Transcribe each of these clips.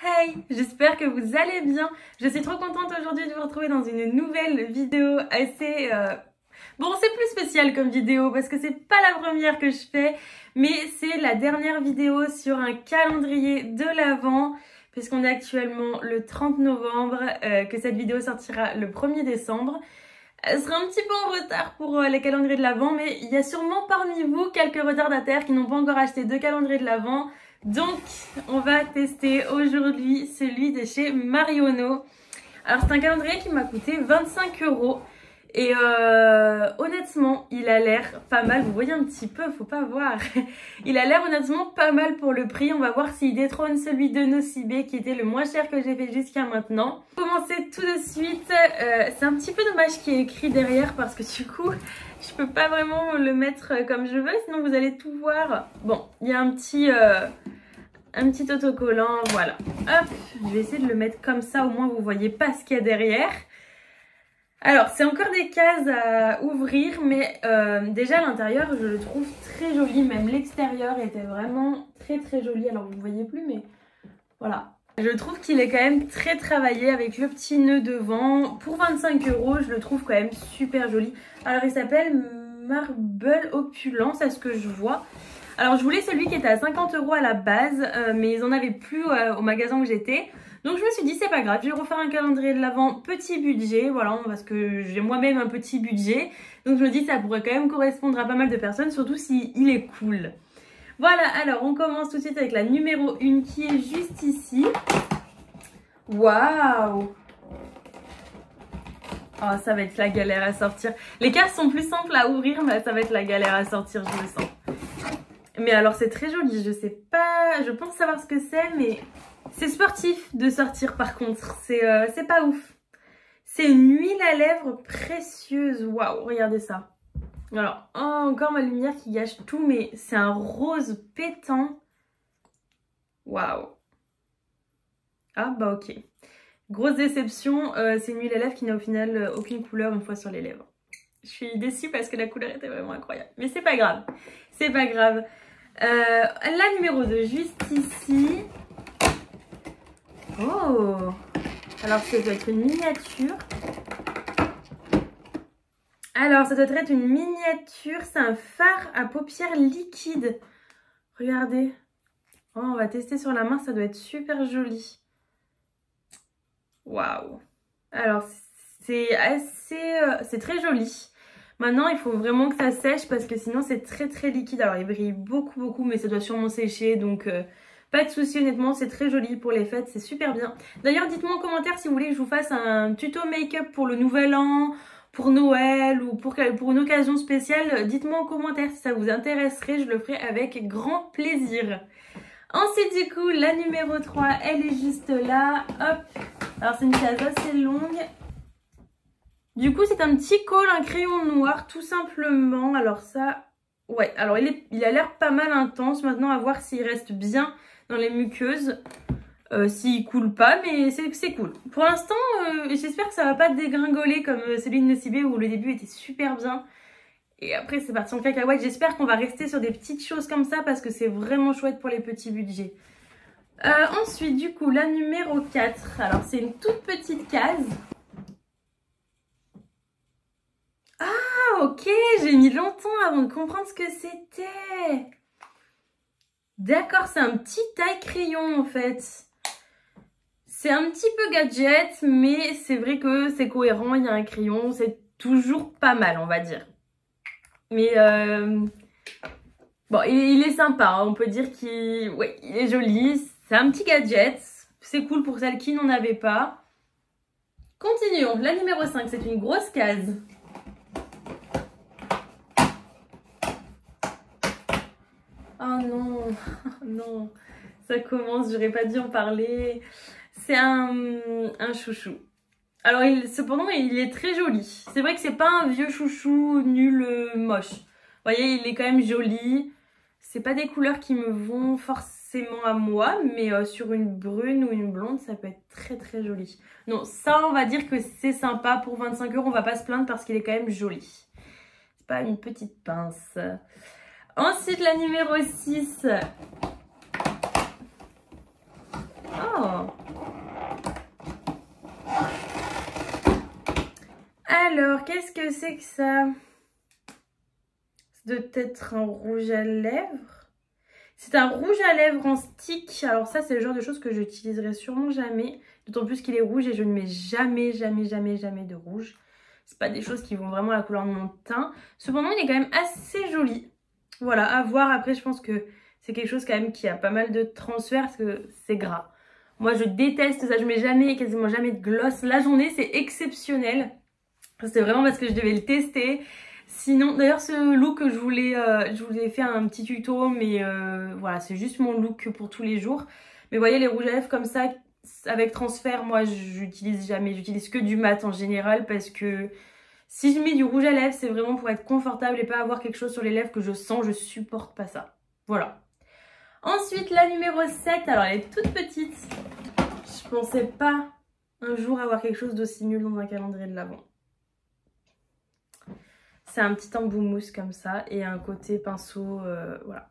Hey, j'espère que vous allez bien. Je suis trop contente aujourd'hui de vous retrouver dans une nouvelle vidéo assez... Bon, c'est plus spécial comme vidéo parce que c'est pas la première que je fais, mais c'est la dernière vidéo sur un calendrier de l'Avent, puisqu'on est actuellement le 30 novembre, que cette vidéo sortira le 1er décembre. Elle sera un petit peu en retard pour les calendriers de l'Avent, mais il y a sûrement parmi vous quelques retardataires qui n'ont pas encore acheté de calendrier de l'Avent. Donc, on va tester aujourd'hui celui de chez Marionneau. Alors, c'est un calendrier qui m'a coûté 25 €. Et honnêtement, il a l'air pas mal. Vous voyez un petit peu, faut pas voir. Il a l'air honnêtement pas mal pour le prix. On va voir s'il détrône celui de Nocibé qui était le moins cher que j'ai fait jusqu'à maintenant. Pour commencer tout de suite, c'est un petit peu dommage qu'il y ait écrit derrière parce que du coup, je peux pas vraiment le mettre comme je veux, sinon vous allez tout voir. Bon, il y a un petit autocollant, voilà. Hop, je vais essayer de le mettre comme ça, au moins vous voyez pas ce qu'il y a derrière. Alors, c'est encore des cases à ouvrir, mais déjà à l'intérieur, je le trouve très joli. Même l'extérieur était vraiment très joli. Alors, vous ne voyez plus, mais voilà. Je trouve qu'il est quand même très travaillé avec le petit nœud devant. Pour 25 €, je le trouve quand même super joli. Alors, il s'appelle Marble Opulence, à ce que je vois. Alors, je voulais celui qui était à 50 € à la base, mais ils en avaient plus au magasin où j'étais. Donc je me suis dit c'est pas grave, je vais refaire un calendrier de l'Avent petit budget, voilà, parce que j'ai moi-même un petit budget. Donc je me dis ça pourrait quand même correspondre à pas mal de personnes, surtout s'il est cool. Voilà, alors on commence tout de suite avec la numéro 1 qui est juste ici. Waouh! Oh, ça va être la galère à sortir. Les cartes sont plus simples à ouvrir, mais ça va être la galère à sortir, je le sens. Mais alors c'est très joli, je sais pas, je pense savoir ce que c'est, mais... C'est sportif de sortir par contre, c'est pas ouf. C'est une huile à lèvres précieuse, waouh, regardez ça. Alors, oh, encore ma lumière qui gâche tout, mais c'est un rose pétant. Waouh. Ah bah ok. Grosse déception, c'est une huile à lèvres qui n'a au final aucune couleur une fois sur les lèvres. Je suis déçue parce que la couleur était vraiment incroyable. Mais c'est pas grave, c'est pas grave. La numéro 2, juste ici. Oh! Alors ça doit être une miniature. Alors ça doit être une miniature. C'est un fard à paupières liquide. Regardez. Oh, on va tester sur la main. Ça doit être super joli. Waouh! Alors c'est assez... c'est très joli. Maintenant il faut vraiment que ça sèche parce que sinon c'est très liquide. Alors il brille beaucoup mais ça doit sûrement sécher donc... pas de souci, honnêtement, c'est très joli pour les fêtes, c'est super bien. D'ailleurs, dites-moi en commentaire si vous voulez que je vous fasse un tuto make-up pour le nouvel an, pour Noël ou pour une occasion spéciale. Dites-moi en commentaire si ça vous intéresserait, je le ferai avec grand plaisir. Ensuite, du coup, la numéro 3, elle est juste là. Hop. Alors, c'est une case assez longue. Du coup, c'est un petit col, un crayon noir, tout simplement. Alors ça, ouais. Alors, il a l'air pas mal intense. Maintenant, à voir s'il reste bien dans les muqueuses, s'il coule pas, mais c'est cool. Pour l'instant, j'espère que ça va pas dégringoler comme celui de Nocibé où le début était super bien. Et après, c'est parti en cacahuète. J'espère qu'on va rester sur des petites choses comme ça parce que c'est vraiment chouette pour les petits budgets. Ensuite, du coup, la numéro 4. Alors, c'est une toute petite case. Ah, ok, j'ai mis longtemps avant de comprendre ce que c'était. D'accord, c'est un petit taille-crayon en fait. C'est un petit peu gadget, mais c'est vrai que c'est cohérent, il y a un crayon, c'est toujours pas mal, on va dire. Mais bon, il est sympa, hein, on peut dire qu'il ouais, il est joli. C'est un petit gadget, c'est cool pour celles qui n'en avaient pas. Continuons, la numéro 5, c'est une grosse case. Oh non, non, ça commence, j'aurais pas dû en parler. C'est un chouchou. Alors cependant, il est très joli. C'est vrai que c'est pas un vieux chouchou nul, moche. Vous voyez, il est quand même joli. C'est pas des couleurs qui me vont forcément à moi, mais sur une brune ou une blonde, ça peut être très joli. Non, ça, on va dire que c'est sympa. Pour 25 €, on va pas se plaindre parce qu'il est quand même joli. C'est pas une petite pince. Ensuite, la numéro 6. Oh, Alors, qu'est-ce que c'est que ça? Ça doit être un rouge à lèvres. C'est un rouge à lèvres en stick. Alors ça, c'est le genre de choses que j'utiliserai sûrement jamais. D'autant plus qu'il est rouge et je ne mets jamais de rouge. C'est pas des choses qui vont vraiment à la couleur de mon teint. Cependant, il est quand même assez joli. Voilà, à voir. Après, je pense que c'est quelque chose quand même qui a pas mal de transfert parce que c'est gras. Moi, je déteste ça. Je mets quasiment jamais de gloss. La journée, c'est exceptionnel. C'est vraiment parce que je devais le tester. Sinon, d'ailleurs, ce look, je voulais faire un petit tuto, mais voilà, c'est juste mon look pour tous les jours. Mais vous voyez, les rouges à lèvres comme ça, avec transfert, moi, j'utilise jamais. J'utilise que du mat en général parce que si je mets du rouge à lèvres, c'est vraiment pour être confortable et pas avoir quelque chose sur les lèvres que je sens. Je supporte pas ça. Voilà. Ensuite, la numéro 7. Alors, elle est toute petite. Je pensais pas un jour avoir quelque chose d'aussi nul dans un calendrier de l'Avent. C'est un petit embout mousse comme ça et un côté pinceau, voilà.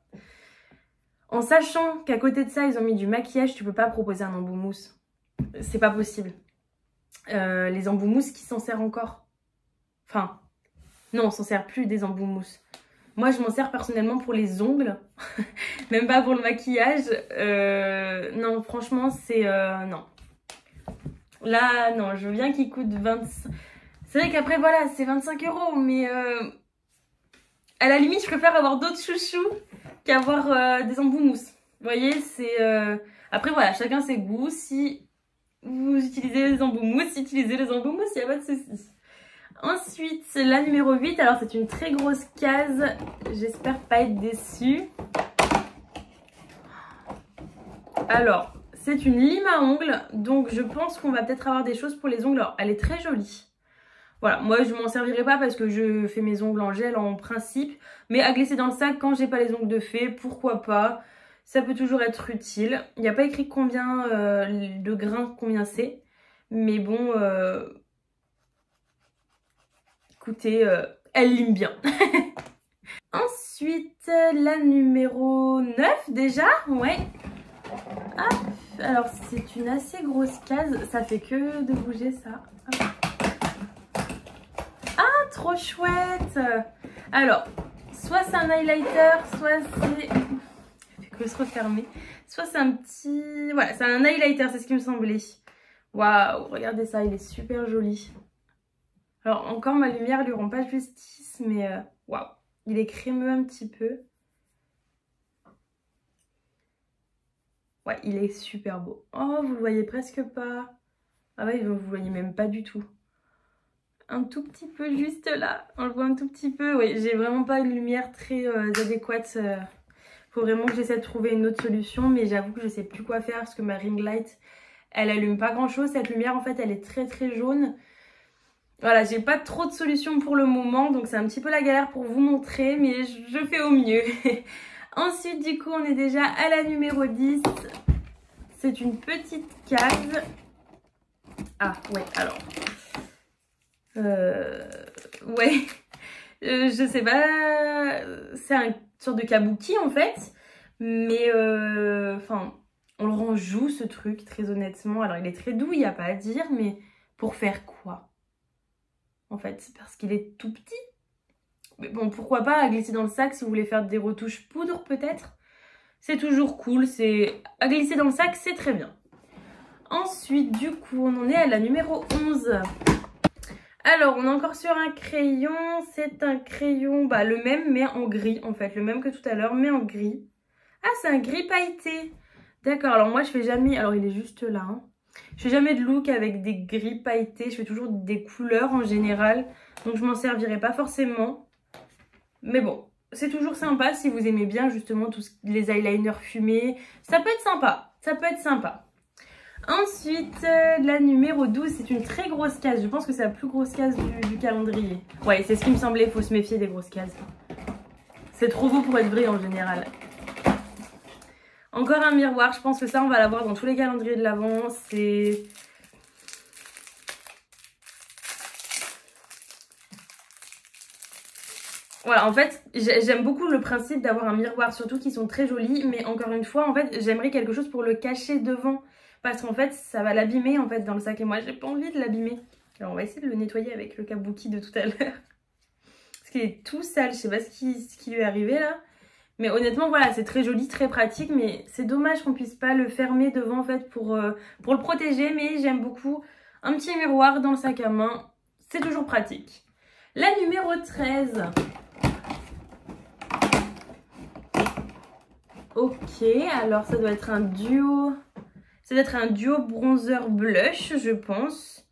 En sachant qu'à côté de ça, ils ont mis du maquillage, tu peux pas proposer un embout mousse. C'est pas possible. Les embouts mousse, qui s'en sert encore? Enfin, non, on s'en sert plus des embouts mousse. Moi, je m'en sers personnellement pour les ongles, même pas pour le maquillage. Non, franchement, c'est... non. Là, non, je veux bien qu'il coûte 25... C'est vrai qu'après, voilà, c'est 25 €, mais à la limite, je préfère avoir d'autres chouchous qu'avoir des embouts mousse. Vous voyez, c'est... Après, voilà, chacun ses goûts. Si vous utilisez les embouts mousse, utilisez les embouts mousse, il n'y a pas de souci. Ensuite, la numéro 8. Alors, c'est une très grosse case. J'espère pas être déçue. Alors, c'est une lime à ongles. Donc, je pense qu'on va peut-être avoir des choses pour les ongles. Alors, elle est très jolie. Voilà, moi je m'en servirai pas parce que je fais mes ongles en gel en principe. Mais à glisser dans le sac quand j'ai pas les ongles de fée, pourquoi pas. Ça peut toujours être utile. Il n'y a pas écrit combien de grains, combien c'est. Mais bon, écoutez, elle lime bien. Ensuite, la numéro 9 déjà, ouais. Hop, alors c'est une assez grosse case. Ça fait que de bouger ça. Hop. Trop chouette. Alors, soit c'est un highlighter, soit c'est... Il fait que se refermer. Soit c'est un petit... Voilà, c'est un highlighter, c'est ce qui me semblait. Waouh, regardez ça, il est super joli. Alors, encore ma lumière lui rend pas justice, mais waouh, il est crémeux un petit peu. Ouais, il est super beau. Oh, vous le voyez presque pas. Ah ouais, vous le voyez même pas du tout. Un tout petit peu juste là, on le voit un tout petit peu. Oui, j'ai vraiment pas une lumière très adéquate. Faut vraiment que j'essaie de trouver une autre solution, mais j'avoue que je sais plus quoi faire parce que ma ring light, elle allume pas grand chose. Cette lumière en fait, elle est très jaune. Voilà, j'ai pas trop de solution pour le moment, donc c'est un petit peu la galère pour vous montrer, mais je fais au mieux. Ensuite, du coup, on est déjà à la numéro 10. C'est une petite case. Ah ouais, alors... ouais, je sais pas, c'est une sorte de kabuki en fait, mais enfin, on le range où ce truc, très honnêtement. Alors il est très doux, il n'y a pas à dire, mais pour faire quoi? En fait, c'est parce qu'il est tout petit. Mais bon, pourquoi pas à glisser dans le sac si vous voulez faire des retouches poudre peut-être. C'est toujours cool, c'est à glisser dans le sac, c'est très bien. Ensuite, du coup, on en est à la numéro 11. Alors, on est encore sur un crayon. C'est un crayon, bah, le même, mais en gris, en fait. Le même que tout à l'heure, mais en gris. Ah, c'est un gris pailleté. D'accord, alors moi, je fais jamais... Alors, il est juste là. Hein. Je fais jamais de look avec des gris pailletés. Je fais toujours des couleurs en général. Donc, je m'en servirai pas forcément. Mais bon, c'est toujours sympa si vous aimez bien, justement, tous les eyeliners fumés. Ça peut être sympa. Ça peut être sympa. Ensuite, la numéro 12, c'est une très grosse case. Je pense que c'est la plus grosse case du calendrier. Ouais, c'est ce qui me semblait, il faut se méfier des grosses cases. C'est trop beau pour être vrai en général. Encore un miroir, je pense que ça, on va l'avoir dans tous les calendriers de l'Avent. C'est... Voilà, en fait, j'aime beaucoup le principe d'avoir un miroir, surtout qu'ils sont très jolis. Mais encore une fois, en fait, j'aimerais quelque chose pour le cacher devant. Parce qu'en fait, ça va l'abîmer en fait dans le sac. Et moi, j'ai pas envie de l'abîmer. Alors on va essayer de le nettoyer avec le kabuki de tout à l'heure. Parce qu'il est tout sale, je sais pas ce qui lui est arrivé là. Mais honnêtement, voilà, c'est très joli, très pratique. Mais c'est dommage qu'on puisse pas le fermer devant en fait pour le protéger. Mais j'aime beaucoup un petit miroir dans le sac à main. C'est toujours pratique. La numéro 13. Ok, alors ça doit être un duo. Ça doit être un duo bronzer blush, je pense.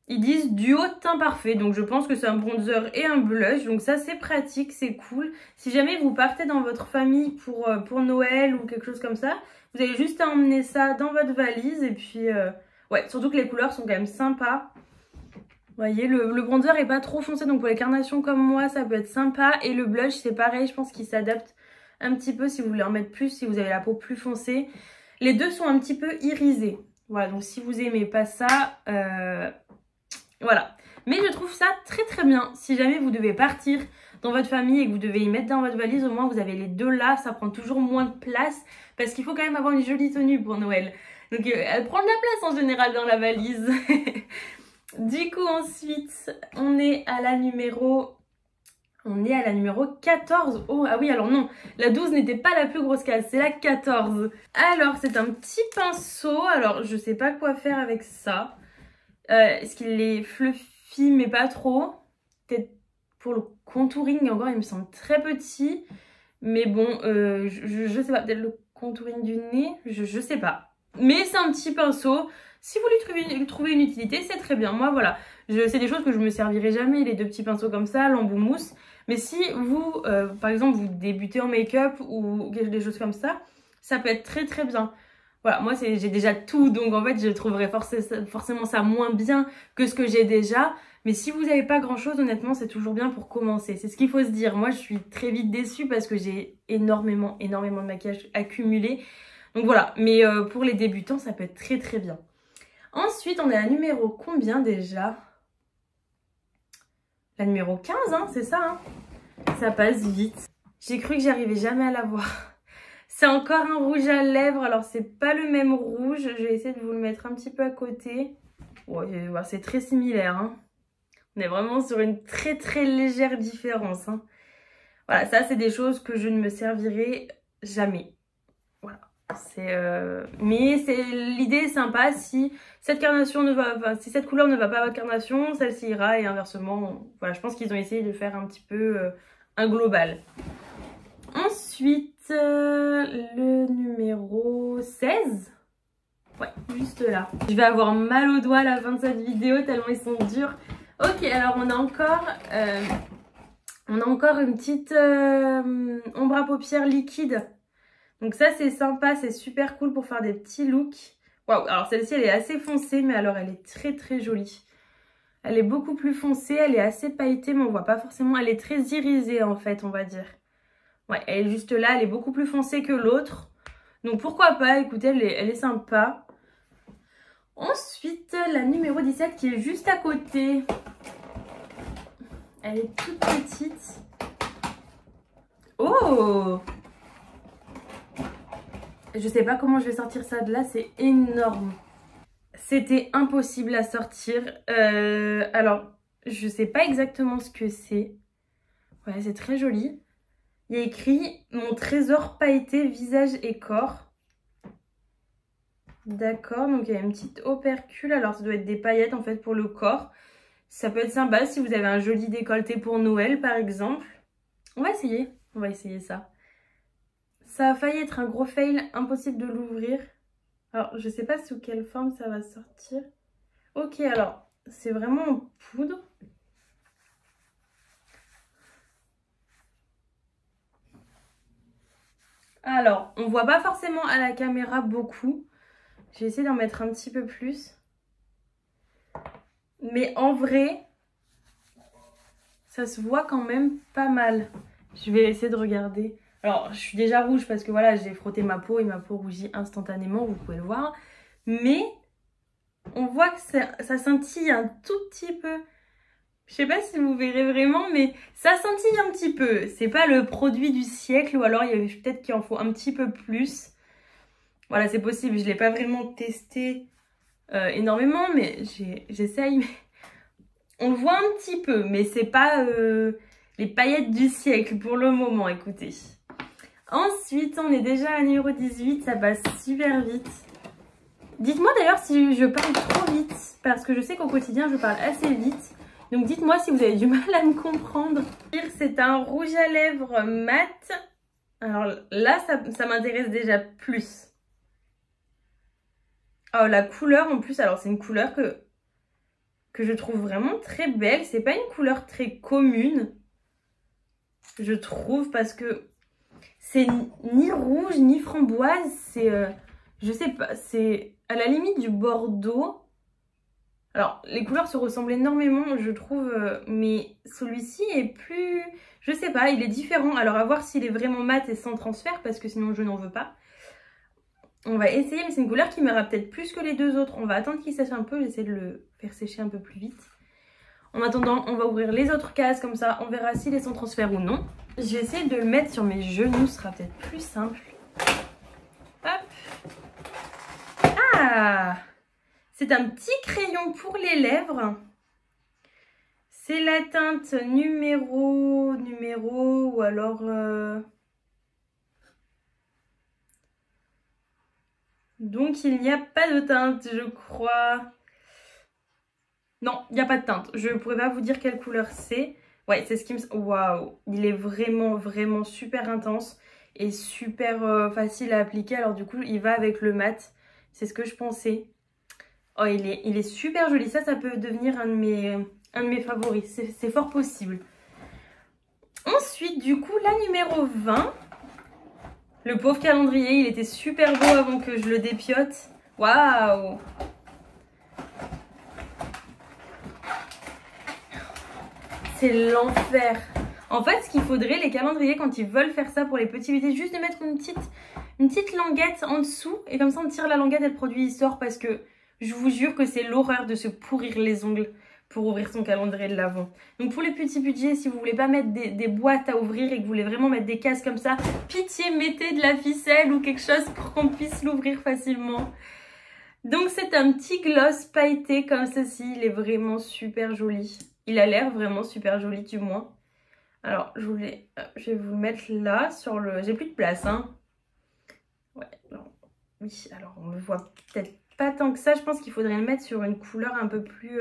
Ils disent duo teint parfait, donc je pense que c'est un bronzer et un blush. Donc ça c'est pratique, c'est cool. Si jamais vous partez dans votre famille pour Noël ou quelque chose comme ça, vous avez juste à emmener ça dans votre valise. Et puis, ouais, surtout que les couleurs sont quand même sympas. Vous voyez, le bronzer est pas trop foncé, donc pour les carnations comme moi, ça peut être sympa. Et le blush, c'est pareil, je pense qu'il s'adapte un petit peu si vous voulez en mettre plus, si vous avez la peau plus foncée. Les deux sont un petit peu irisés. Voilà, donc si vous aimez pas ça... Voilà, mais je trouve ça très très bien. Si jamais vous devez partir dans votre famille et que vous devez y mettre dans votre valise, au moins vous avez les deux là, ça prend toujours moins de place. Parce qu'il faut quand même avoir une jolie tenue pour Noël. Donc elle prend de la place en général dans la valise. Du coup ensuite, on est à la numéro 14. Oh, ah oui, alors non, la 12 n'était pas la plus grosse case, c'est la 14. Alors, c'est un petit pinceau. Alors, je sais pas quoi faire avec ça. Est-ce qu'il est fluffy mais pas trop? Peut-être pour le contouring encore il me semble très petit. Mais bon, je sais pas, peut-être le contouring du nez, je sais pas. Mais c'est un petit pinceau. Si vous lui trouvez une utilité, c'est très bien. Moi voilà, c'est des choses que je me servirai jamais, les deux petits pinceaux comme ça, l'embout mousse. Mais si vous, par exemple, vous débutez en make-up ou des choses comme ça, ça peut être très très bien. Voilà, moi j'ai déjà tout, donc en fait je trouverais forcément ça moins bien que ce que j'ai déjà. Mais si vous n'avez pas grand chose, honnêtement c'est toujours bien pour commencer. C'est ce qu'il faut se dire. Moi je suis très vite déçue parce que j'ai énormément de maquillage accumulé. Donc voilà, mais pour les débutants ça peut être très très bien. Ensuite on est à la numéro combien déjà? La numéro 15, hein, c'est ça, hein. Ça passe vite. J'ai cru que j'arrivais jamais à la voir. C'est encore un rouge à lèvres, alors c'est pas le même rouge, je vais essayer de vous le mettre un petit peu à côté. Ouais, c'est très similaire, hein. On est vraiment sur une très très légère différence, hein. Voilà, ça c'est des choses que je ne me servirai jamais. Voilà, mais l'idée est sympa. Si cette carnation ne va, enfin, si cette couleur ne va pas à votre carnation, celle-ci ira et inversement. Voilà, je pense qu'ils ont essayé de faire un petit peu un global. Ensuite, le numéro 16. Ouais, juste là. Je vais avoir mal aux doigts à la fin de cette vidéo tellement ils sont durs. Ok, alors on a encore une petite ombre à paupières liquide. Donc ça c'est sympa, c'est super cool pour faire des petits looks. Waouh, alors celle-ci elle est assez foncée, mais alors elle est très très jolie. Elle est beaucoup plus foncée, elle est assez pailletée, mais on voit pas forcément. Elle est très irisée en fait, on va dire. Ouais, elle est juste là, elle est beaucoup plus foncée que l'autre. Donc pourquoi pas, écoutez, elle est sympa. Ensuite, la numéro 17 qui est juste à côté. Elle est toute petite. Oh! Je sais pas comment je vais sortir ça de là, c'est énorme. C'était impossible à sortir. Alors, je sais pas exactement ce que c'est. Ouais, c'est très joli. Il y a écrit « Mon trésor pailleté visage et corps ». D'accord, donc il y a une petite opercule. Alors ça doit être des paillettes en fait pour le corps. Ça peut être sympa si vous avez un joli décolleté pour Noël par exemple. On va essayer ça. Ça a failli être un gros fail, impossible de l'ouvrir. Alors je sais pas sous quelle forme ça va sortir. Ok, alors c'est vraiment en poudre. Alors, on voit pas forcément à la caméra beaucoup. Je vais essayer d'en mettre un petit peu plus. Mais en vrai, ça se voit quand même pas mal. Je vais essayer de regarder. Alors, je suis déjà rouge parce que voilà, j'ai frotté ma peau et ma peau rougit instantanément, vous pouvez le voir. Mais on voit que ça scintille un tout petit peu. Je sais pas si vous verrez vraiment, mais ça scintille un petit peu. C'est pas le produit du siècle, ou alors il y avait peut-être qu'il en faut un petit peu plus. Voilà, c'est possible. Je l'ai pas vraiment testé énormément, mais j'essaye. On le voit un petit peu, mais c'est pas les paillettes du siècle pour le moment, écoutez. Ensuite, on est déjà à numéro 18, ça passe super vite. Dites-moi d'ailleurs si je parle trop vite, parce que je sais qu'au quotidien, je parle assez vite. Donc dites-moi si vous avez du mal à me comprendre. C'est un rouge à lèvres mat. Alors là, ça m'intéresse déjà plus. Oh, la couleur en plus, alors c'est une couleur que je trouve vraiment très belle. C'est pas une couleur très commune, je trouve, parce que c'est ni rouge ni framboise. C'est, je sais pas, c'est à la limite du bordeaux. Alors, les couleurs se ressemblent énormément, je trouve, mais celui-ci est plus... Je sais pas, il est différent. Alors, à voir s'il est vraiment mat et sans transfert, parce que sinon je n'en veux pas. On va essayer, mais c'est une couleur qui m'ira peut-être plus que les deux autres. On va attendre qu'il sèche un peu, j'essaie de le faire sécher un peu plus vite. En attendant, on va ouvrir les autres cases, comme ça, on verra s'il est sans transfert ou non. Je vais essayer de le mettre sur mes genoux, ce sera peut-être plus simple. Hop. Ah! C'est un petit crayon pour les lèvres. C'est la teinte numéro ou alors... Donc il n'y a pas de teinte, je crois. Non, il n'y a pas de teinte. Je ne pourrais pas vous dire quelle couleur c'est. Ouais, c'est ce qui me... Waouh! Il est vraiment super intense et super facile à appliquer. Alors du coup, il va avec le mat. C'est ce que je pensais. Oh, il est super joli. Ça peut devenir un de mes favoris. C'est fort possible. Ensuite, du coup, la numéro 20. Le pauvre calendrier, il était super beau avant que je le dépiote. Waouh! C'est l'enfer. En fait, ce qu'il faudrait, les calendriers, quand ils veulent faire ça pour les petits bébés, juste de mettre une petite languette en dessous. Et comme ça, on tire la languette et le produit il sort, parce que... Je vous jure que c'est l'horreur de se pourrir les ongles pour ouvrir son calendrier de l'Avent. Donc pour les petits budgets, si vous voulez pas mettre des boîtes à ouvrir et que vous voulez vraiment mettre des cases comme ça, pitié, mettez de la ficelle ou quelque chose pour qu'on puisse l'ouvrir facilement. Donc c'est un petit gloss pailleté comme ceci, il est vraiment super joli. Il a l'air vraiment super joli du moins. Alors je vais vous le mettre là sur le... J'ai plus de place, hein. Ouais, alors, oui, alors on le voit peut-être pas tant que ça. Je pense qu'il faudrait le mettre sur une couleur un peu plus...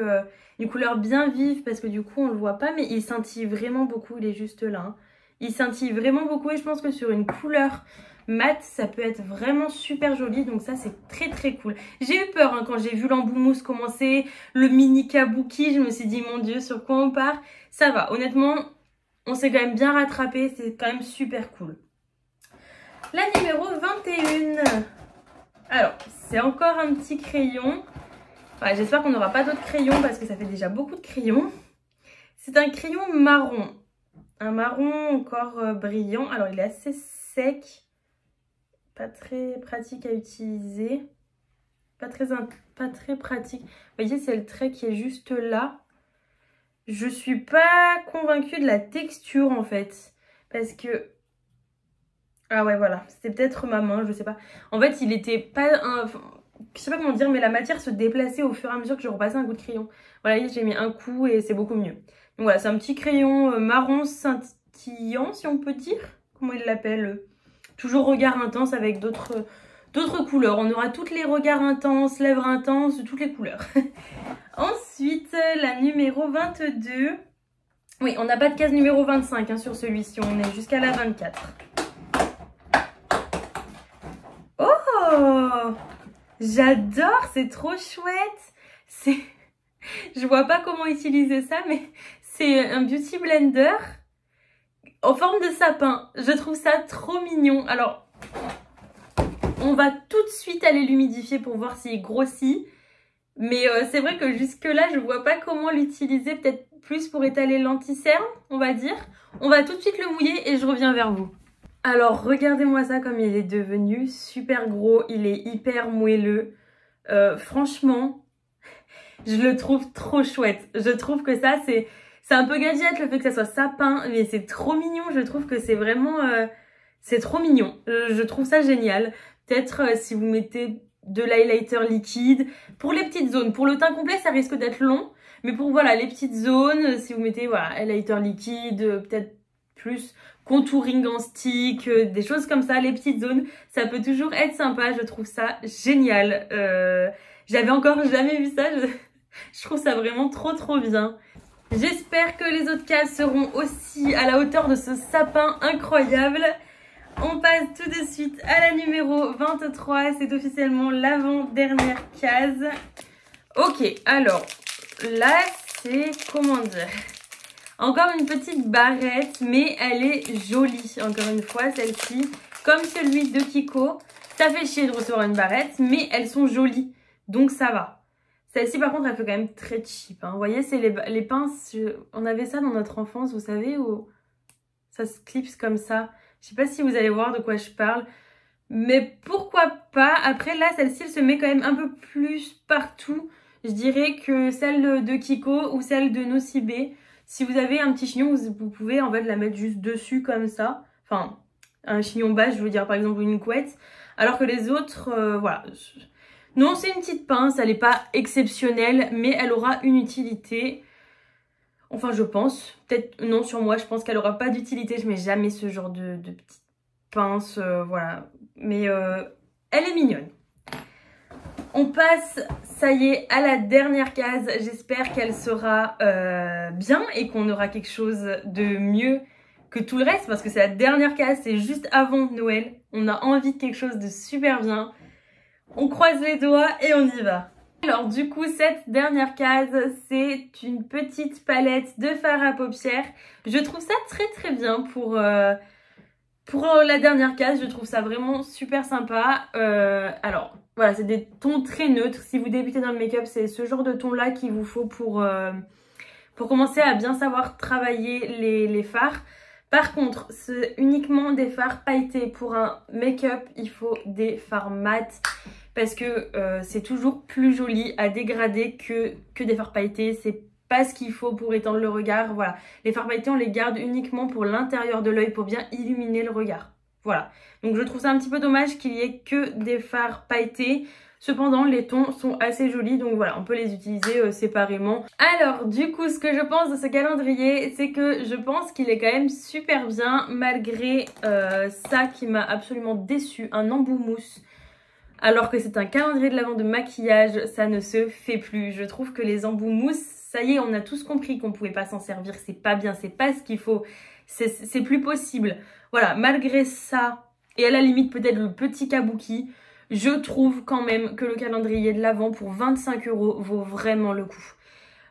une couleur bien vive, parce que du coup on le voit pas, mais il scintille vraiment beaucoup. Il est juste là, hein. Il scintille vraiment beaucoup et je pense que sur une couleur mat, ça peut être vraiment super joli. Donc ça, c'est très cool. J'ai eu peur, hein, quand j'ai vu l'embout mousse commencer, le mini kabuki. Je me suis dit, mon Dieu, sur quoi on part? Ça va, honnêtement, on s'est quand même bien rattrapé. C'est quand même super cool. La numéro 21. Alors, c'est encore un petit crayon. Enfin, j'espère qu'on n'aura pas d'autres crayons parce que ça fait déjà beaucoup de crayons. C'est un crayon marron. Un marron encore brillant. Alors, il est assez sec. Pas très pratique à utiliser. Pas très pratique. Vous voyez, c'est le trait qui est juste là. Je suis pas convaincue de la texture en fait. Parce que... Ah ouais, voilà. C'était peut-être ma main, je sais pas. En fait, il était pas... Je sais pas comment dire, mais la matière se déplaçait au fur et à mesure que je repassais un coup de crayon. Voilà, j'ai mis un coup et c'est beaucoup mieux. Donc voilà, c'est un petit crayon marron scintillant, si on peut dire. Comment il l'appelle? Toujours regard intense avec d'autres couleurs. On aura toutes les regards intenses, lèvres intenses, toutes les couleurs. Ensuite, la numéro 22. Oui, on n'a pas de case numéro 25 hein, sur celui-ci. On est jusqu'à la 24. Oh! J'adore, c'est trop chouette. Je vois pas comment utiliser ça, mais c'est un beauty blender en forme de sapin. Je trouve ça trop mignon. Alors, on va tout de suite aller l'humidifier pour voir s'il grossit. Mais c'est vrai que jusque là, je vois pas comment l'utiliser. Peut-être plus pour étaler l'anti-cerne, on va dire. On va tout de suite le mouiller et je reviens vers vous. Alors, regardez-moi ça comme il est devenu super gros. Il est hyper moelleux. Franchement, je le trouve trop chouette. Je trouve que ça, c'est un peu gadget le fait que ça soit sapin. Mais c'est trop mignon. Je trouve que c'est vraiment... c'est trop mignon. Je trouve ça génial. Peut-être si vous mettez de l'highlighter liquide. Pour les petites zones, pour le teint complet, ça risque d'être long. Mais pour voilà les petites zones, si vous mettez voilà highlighter liquide, peut-être plus contouring en stick, des choses comme ça, les petites zones, ça peut toujours être sympa. Je trouve ça génial. J'avais encore jamais vu ça. Je trouve ça vraiment trop bien. J'espère que les autres cases seront aussi à la hauteur de ce sapin incroyable. On passe tout de suite à la numéro 23. C'est officiellement l'avant-dernière case. Ok, alors là c'est, comment dire, encore une petite barrette, mais elle est jolie. Encore une fois, celle-ci, comme celui de Kiko. Ça fait chier de recevoir une barrette, mais elles sont jolies. Donc ça va. Celle-ci, par contre, elle fait quand même très cheap. Hein. Vous voyez, c'est les pinces. On avait ça dans notre enfance, vous savez, où ça se clipse comme ça. Je sais pas si vous allez voir de quoi je parle. Mais pourquoi pas. Après, là, celle-ci, elle se met quand même un peu plus partout. Je dirais que celle de Kiko ou celle de Nocibé. Si vous avez un petit chignon, vous pouvez en fait la mettre juste dessus comme ça. Enfin, un chignon bas, je veux dire par exemple une couette. Alors que les autres, voilà. Non, c'est une petite pince, elle n'est pas exceptionnelle, mais elle aura une utilité. Enfin, je pense. Peut-être, non, sur moi, je pense qu'elle aura pas d'utilité. Je mets jamais ce genre de petite pince, voilà. Mais elle est mignonne. On passe, ça y est, à la dernière case. J'espère qu'elle sera bien et qu'on aura quelque chose de mieux que tout le reste. Parce que c'est la dernière case, c'est juste avant Noël. On a envie de quelque chose de super bien. On croise les doigts et on y va. Alors du coup, cette dernière case, c'est une petite palette de fard à paupières. Je trouve ça très bien pour la dernière case. Je trouve ça vraiment super sympa. Alors... Voilà, c'est des tons très neutres. Si vous débutez dans le make-up, c'est ce genre de ton-là qu'il vous faut pour commencer à bien savoir travailler les fards. Par contre, c'est uniquement des fards pailletés. Pour un make-up, il faut des fards mat parce que c'est toujours plus joli à dégrader que des fards pailletés. C'est pas ce qu'il faut pour étendre le regard. Voilà, les fards pailletés, on les garde uniquement pour l'intérieur de l'œil pour bien illuminer le regard. Voilà, donc je trouve ça un petit peu dommage qu'il y ait que des fards pailletés. Cependant, les tons sont assez jolis, donc voilà, on peut les utiliser séparément. Alors, du coup, ce que je pense de ce calendrier, c'est que je pense qu'il est quand même super bien, malgré ça qui m'a absolument déçue, un embout mousse. Alors que c'est un calendrier de l'avant de maquillage, ça ne se fait plus. Je trouve que les embouts mousse, ça y est, on a tous compris qu'on pouvait pas s'en servir, c'est pas bien, c'est pas ce qu'il faut, c'est plus possible. Voilà, malgré ça, et à la limite peut-être le petit kabuki, je trouve quand même que le calendrier de l'Avent pour 25 € vaut vraiment le coup.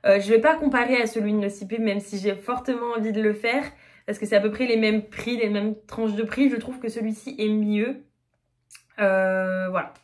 Je vais pas comparer à celui de Nocibé, même si j'ai fortement envie de le faire, parce que c'est à peu près les mêmes prix, les mêmes tranches de prix. Je trouve que celui-ci est mieux. Voilà.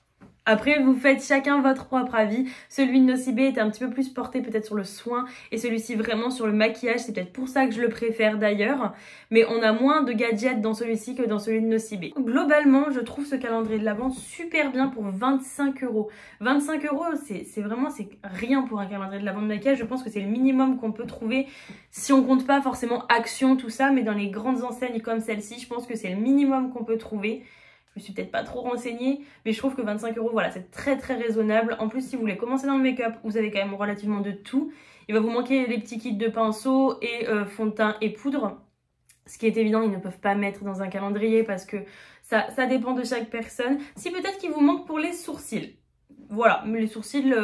Après, vous faites chacun votre propre avis. Celui de Nocibé était un petit peu plus porté peut-être sur le soin et celui-ci vraiment sur le maquillage. C'est peut-être pour ça que je le préfère d'ailleurs. Mais on a moins de gadgets dans celui-ci que dans celui de Nocibé. Globalement, je trouve ce calendrier de l'Avent super bien pour 25 €. 25 €, c'est vraiment rien pour un calendrier de l'Avent de maquillage. Je pense que c'est le minimum qu'on peut trouver si on compte pas forcément Action, tout ça. Mais dans les grandes enseignes comme celle-ci, je pense que c'est le minimum qu'on peut trouver. Je me suis peut-être pas trop renseignée, mais je trouve que 25 €, voilà, c'est très raisonnable. En plus, si vous voulez commencer dans le make-up, vous avez quand même relativement de tout. Il va vous manquer les petits kits de pinceau et fond de teint et poudre. Ce qui est évident, ils ne peuvent pas mettre dans un calendrier parce que ça dépend de chaque personne. Si peut-être qu'il vous manque pour les sourcils. Voilà, mais les sourcils,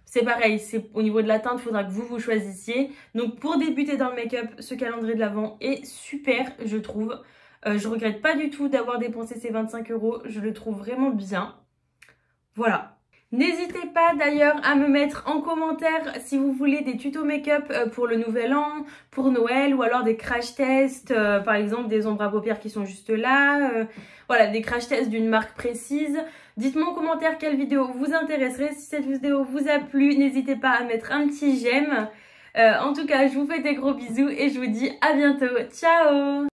c'est pareil. Au niveau de la teinte, il faudra que vous choisissiez. Donc pour débuter dans le make-up, ce calendrier de l'Avent est super, je trouve. Je regrette pas du tout d'avoir dépensé ces 25 €, je le trouve vraiment bien. Voilà. N'hésitez pas d'ailleurs à me mettre en commentaire si vous voulez des tutos make-up pour le nouvel an, pour Noël ou alors des crash tests, par exemple des ombres à paupières qui sont juste là, voilà, des crash tests d'une marque précise. Dites-moi en commentaire quelle vidéo vous intéresserait. Si cette vidéo vous a plu, n'hésitez pas à mettre un petit j'aime. En tout cas, je vous fais des gros bisous et je vous dis à bientôt. Ciao!